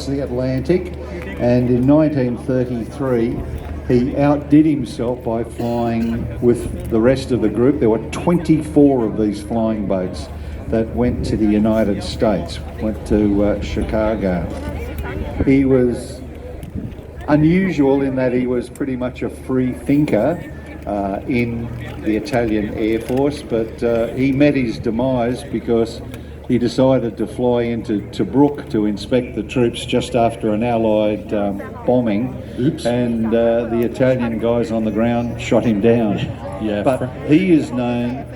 the Atlantic, and in 1933 he outdid himself by flying with the rest of the group. There were 24 of these flying boats that went to the United States, went to Chicago. He was unusual in that he was pretty much a free thinker in the Italian Air Force, but he met his demise because he decided to fly into Tobruk to inspect the troops just after an Allied bombing. Oops. And the Italian guys on the ground shot him down. Yeah. But he is known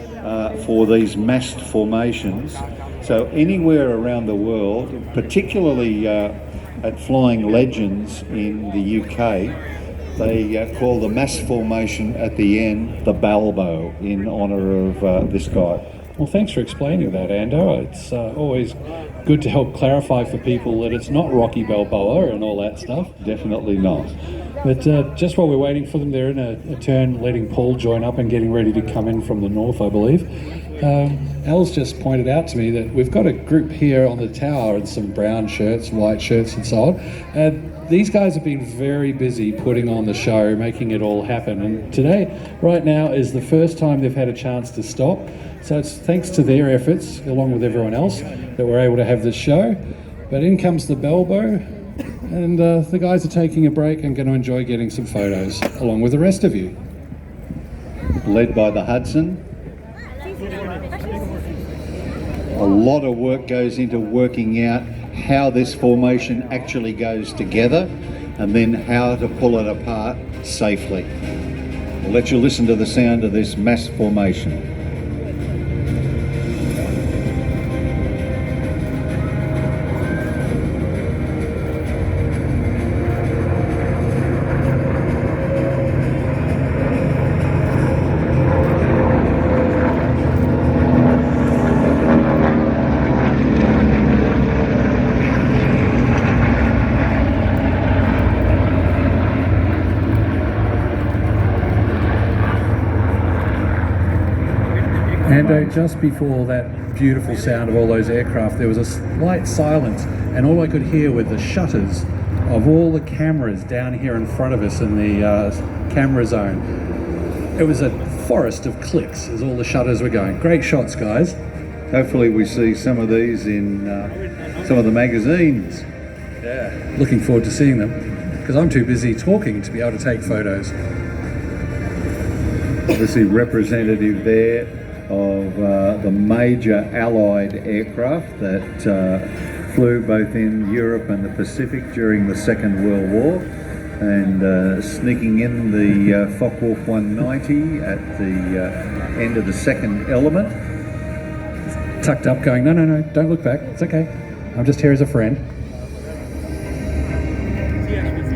for these massed formations. So anywhere around the world, particularly at Flying Legends in the UK, they call the mass formation at the end the Balbo in honour of this guy. Well, thanks for explaining that, Ando. It's always good to help clarify for people that it's not Rocky Balboa and all that stuff. Definitely not. But just while we're waiting for them, they're in a turn letting Paul join up and getting ready to come in from the north, I believe. Al's just pointed out to me that we've got a group here on the tower in some brown shirts, white shirts and so on. And these guys have been very busy putting on the show, making it all happen. And today, right now, is the first time they've had a chance to stop. So it's thanks to their efforts, along with everyone else, that we're able to have this show. But in comes the Balbo, and the guys are taking a break and going to enjoy getting some photos, along with the rest of you. Led by the Hudson. A lot of work goes into working out how this formation actually goes together and then how to pull it apart safely. We'll let you listen to the sound of this mass formation. And just before that beautiful sound of all those aircraft, there was a slight silence, and all I could hear were the shutters of all the cameras down here in front of us in the camera zone. It was a forest of clicks as all the shutters were going. Great shots, guys. Hopefully we see some of these in some of the magazines. Yeah. Looking forward to seeing them, because I'm too busy talking to be able to take photos. Obviously representative there of the major Allied aircraft that flew both in Europe and the Pacific during the Second World War, and sneaking in the Focke Wulf 190 at the end of the second element. Tucked up going, no, don't look back, it's okay. I'm just here as a friend.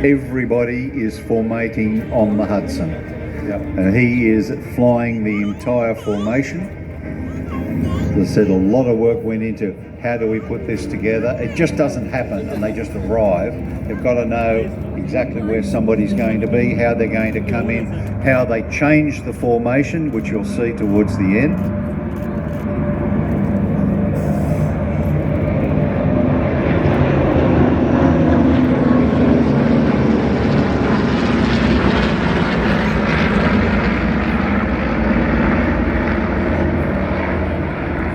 Everybody is formating on the Hudson. Yep. And he is flying the entire formation. As I said, a lot of work went into how do we put this together. It just doesn't happen and they just arrive. They've got to know exactly where somebody's going to be, how they're going to come in, how they change the formation, which you'll see towards the end.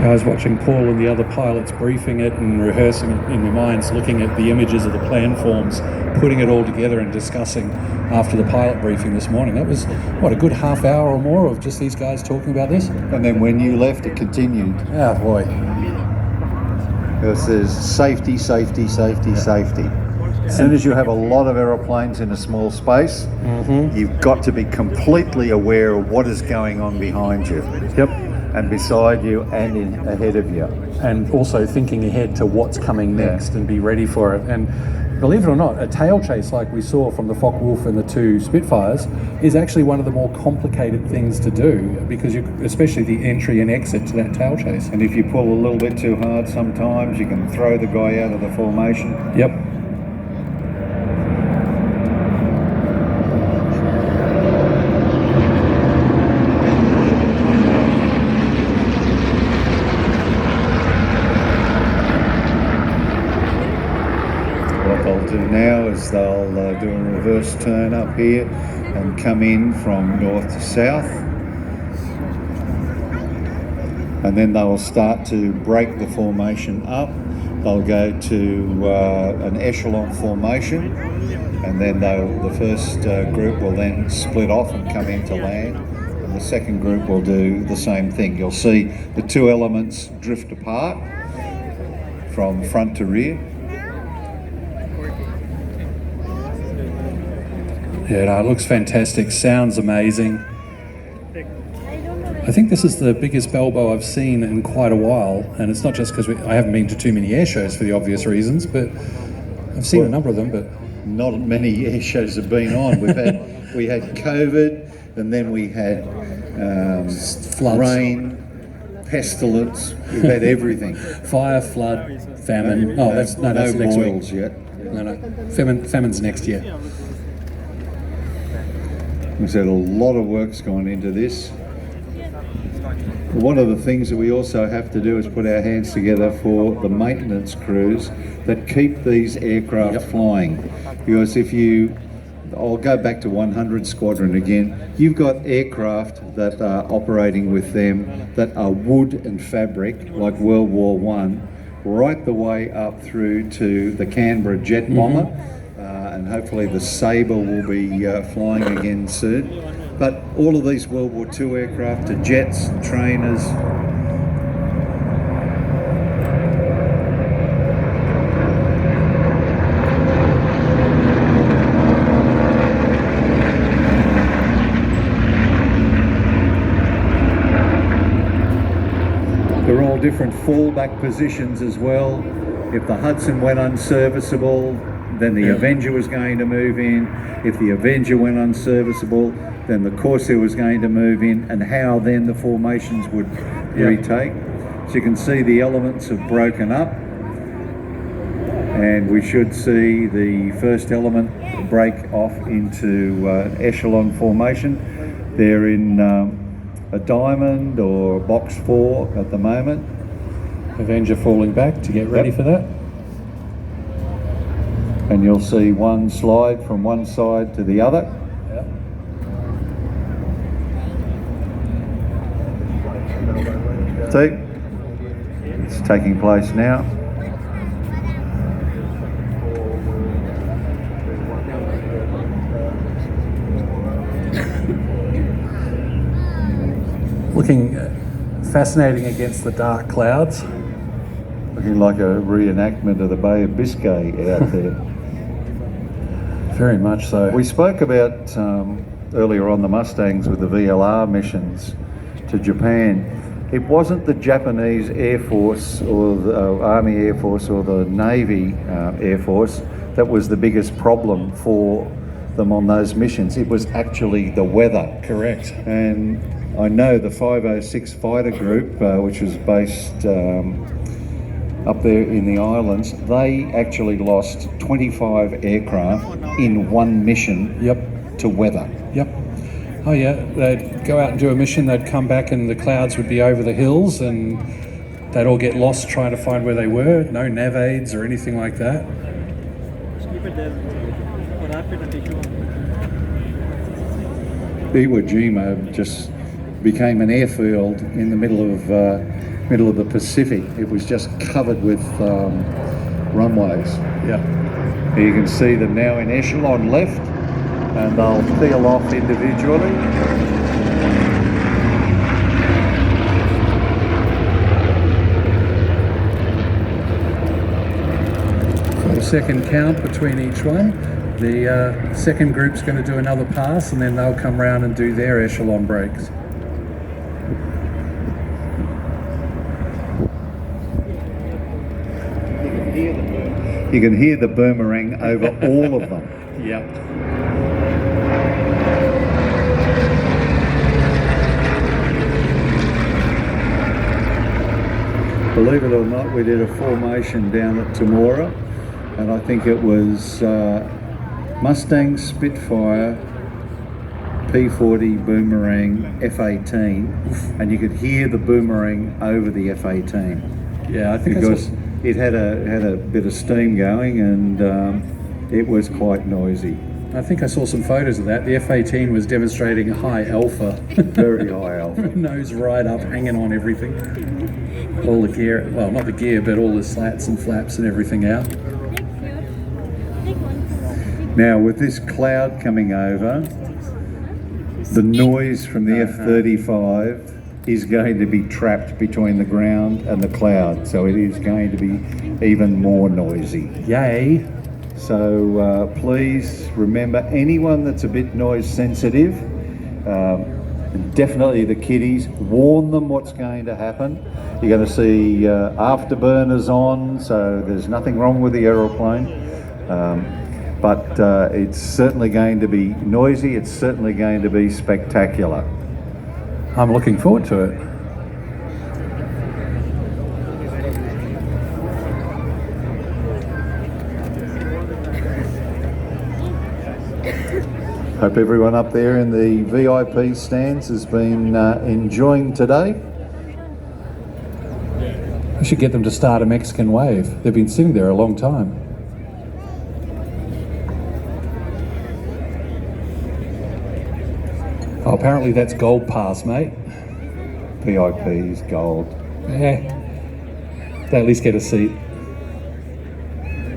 I was watching Paul and the other pilots briefing it and rehearsing it in their minds, looking at the images of the plan forms, putting it all together and discussing after the pilot briefing this morning. That was, what, a good half hour or more of just these guys talking about this? And then when you left, it continued. Oh boy. Because there's safety, safety, safety, safety. As soon as you have a lot of aeroplanes in a small space, you've got to be completely aware of what is going on behind you. Yep. And beside you and ahead of you. And also thinking ahead to what's coming next and be ready for it. And believe it or not, a tail chase like we saw from the Focke Wulf and the two Spitfires is actually one of the more complicated things to do, because especially the entry and exit to that tail chase. And if you pull a little bit too hard sometimes, you can throw the guy out of the formation. Yep. they'll do now is they'll do a reverse turn up here and come in from north to south, and then they'll start to break the formation up. They'll go to an echelon formation, and then the first group will then split off and come into land, and the second group will do the same thing. You'll see the two elements drift apart from front to rear. Yeah, no, it looks fantastic, sounds amazing. I think this is the biggest Balbo I've seen in quite a while, and it's not just because I haven't been to too many air shows for the obvious reasons, but I've seen a number of them. But not many air shows have been on. We had COVID, and then we had floods, rain, pestilence. We've had everything. Fire, flood, famine. That's next boils week. Yet. No, famine's next year. We've had a lot of work's gone into this. One of the things that we also have to do is put our hands together for the maintenance crews that keep these aircraft flying. Because I'll go back to 100 Squadron again, you've got aircraft that are operating with them that are wood and fabric, like World War I, right the way up through to the Canberra jet bomber, and hopefully the Sabre will be flying again soon. But all of these World War II aircraft are jets and trainers. They're all different fallback positions as well. If the Hudson went unserviceable, then the Avenger was going to move in. If the Avenger went unserviceable, then the Corsair was going to move in, and how then the formations would retake. So you can see the elements have broken up, and we should see the first element break off into echelon formation. They're in a diamond or box 4 at the moment. Avenger falling back to get ready for that. And you'll see one slide from one side to the other. See, it's taking place now. Looking fascinating against the dark clouds. Looking like a reenactment of the Bay of Biscay out there. Very much so. We spoke about earlier on the Mustangs with the VLR missions to Japan. It wasn't the Japanese Air Force or the Army Air Force or the Navy Air Force that was the biggest problem for them on those missions. It was actually the weather. Correct. And I know the 506 fighter group, which was based up there in the islands, they actually lost 25 aircraft in one mission to weather. Oh yeah, they'd go out and do a mission, they'd come back and the clouds would be over the hills and they'd all get lost trying to find where they were. No nav aids or anything like that. Iwo Jima just became an airfield in the middle of the Pacific. It was just covered with runways. Here you can see them now in echelon left, and they'll peel off individually. Second count between each one. The second group's going to do another pass, and then they'll come round and do their echelon breaks. You can hear the Boomerang over all of them. Believe it or not, we did a formation down at Temora, and I think it was Mustang, Spitfire, P40, Boomerang, F18, and you could hear the Boomerang over the F18. Yeah, I think because it had a bit of steam going, and it was quite noisy. I think I saw some photos of that. The F-18 was demonstrating high alpha. Very high alpha. Nose right up, hanging on everything. All the gear, well, not the gear, but all the slats and flaps and everything out. Now, with this cloud coming over, the noise from the F-35 is going to be trapped between the ground and the cloud, so it is going to be even more noisy. Yay! So please remember, anyone that's a bit noise sensitive, definitely the kiddies, warn them what's going to happen. You're going to see afterburners on, so there's nothing wrong with the aeroplane. But it's certainly going to be noisy, it's certainly going to be spectacular. I'm looking forward to it. Hope everyone up there in the VIP stands has been enjoying today. We should get them to start a Mexican wave. They've been sitting there a long time. Oh, apparently that's gold pass, mate. VIP's gold. Yeah. They at least get a seat.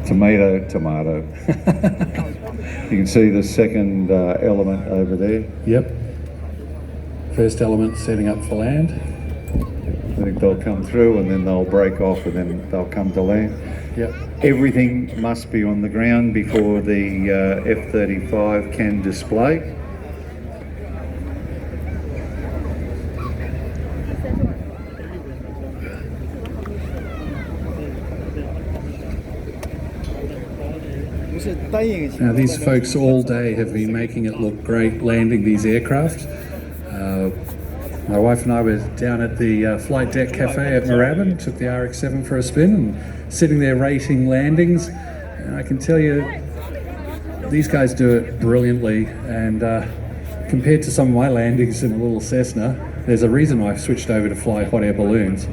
Tomato, tomato. You can see the second element over there. Yep. First element setting up for land. I think they'll come through and then they'll break off and then they'll come to land. Yep. Everything must be on the ground before the F-35 can display. Now these folks all day have been making it look great landing these aircraft. My wife and I were down at the flight deck cafe at Moorabbin, took the RX-7 for a spin and sitting there rating landings. And I can tell you, these guys do it brilliantly, and compared to some of my landings in a little Cessna, there's a reason I've switched over to fly hot air balloons.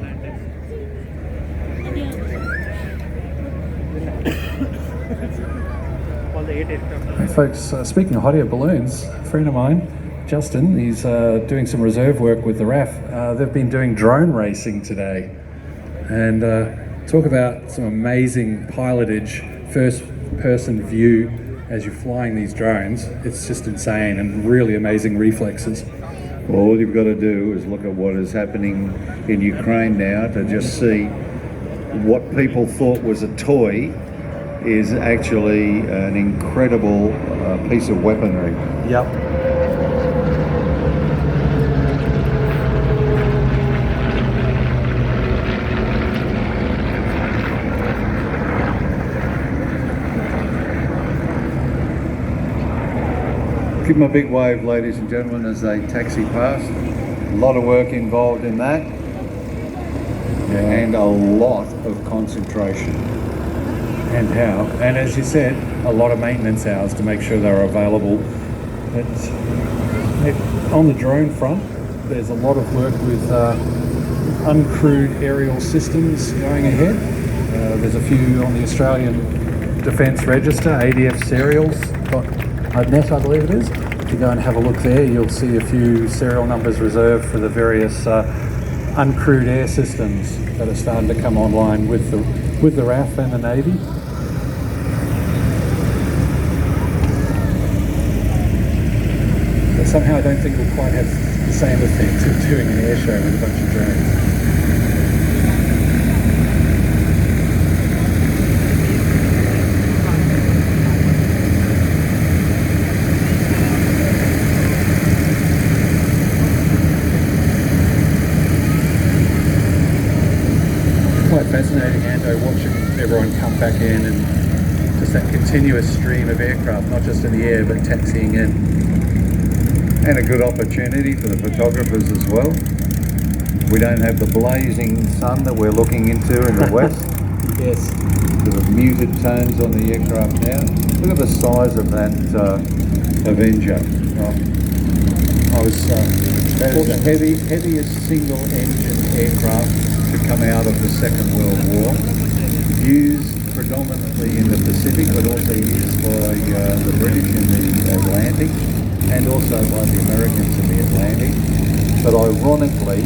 Hey folks, speaking of hot air balloons, a friend of mine, Justin, he's doing some reserve work with the RAF. They've been doing drone racing today, and talk about some amazing pilotage, first person view as you're flying these drones. It's just insane and really amazing reflexes. Well, all you've got to do is look at what is happening in Ukraine now to just see what people thought was a toy is actually an incredible piece of weaponry. Yep. Give them a big wave, ladies and gentlemen, as they taxi past. A lot of work involved in that, and a lot of concentration. And how? And as you said, a lot of maintenance hours to make sure they're available. On the drone front, there's a lot of work with uncrewed aerial systems going ahead. There's a few on the Australian Defence Register, ADF serials.net, I believe it is. If you go and have a look there, you'll see a few serial numbers reserved for the various uncrewed air systems that are starting to come online with the RAF and the Navy. But somehow I don't think we'll quite have the same effect of doing an air show with a bunch of drones. Quite fascinating, Ando, watching everyone come back in and just that continuous stream of aircraft, not just in the air but taxiing in. And a good opportunity for the photographers as well. We don't have the blazing sun that we're looking into in the west. Yes. The muted tones on the aircraft now. Look at the size of that Avenger. That is the heaviest single engine aircraft to come out of the Second World War. Used predominantly in the Pacific, but also used by the British in the Atlantic, and also by the Americans in the Atlantic. But ironically,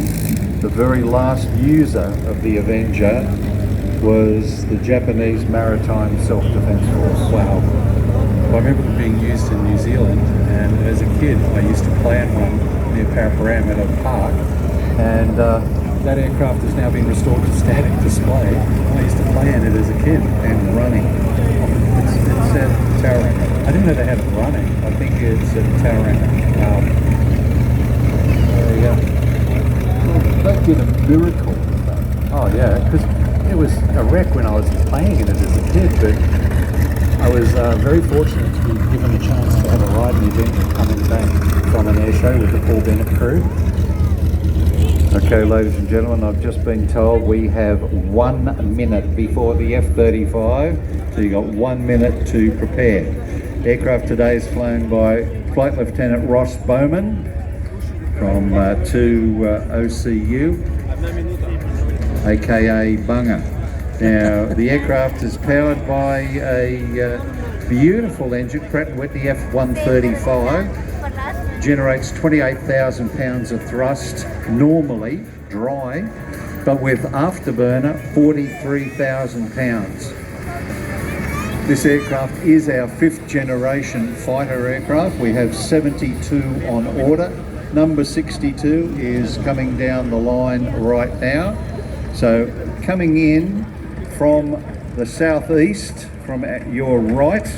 the very last user of the Avenger was the Japanese Maritime Self-Defense Force. Wow. I remember them being used in New Zealand, and as a kid I used to play in one near Paraparaumu at a park, and that aircraft has now been restored to static display. I used to play in it as a kid and running. It's at Tauranga. I didn't know they had it running. I think it's at Tauranga. They did a miracle. Oh yeah, because it was a wreck when I was playing in it as a kid, but I was very fortunate to be given a chance to have a ride in the Avenger coming back from an air show with the Paul Bennett crew. Okay, ladies and gentlemen, I've just been told we have 1 minute before the F-35, so you've got 1 minute to prepare. Aircraft today is flown by Flight Lieutenant Ross Bowman from 2 OCU, aka Bunga. Now, the aircraft is powered by a beautiful engine, Pratt & Whitney F135. Generates 28,000 pounds of thrust normally, dry, but with afterburner 43,000 pounds. This aircraft is our 5th generation fighter aircraft. We have 72 on order. Number 62 is coming down the line right now. So coming in from the southeast, from your right,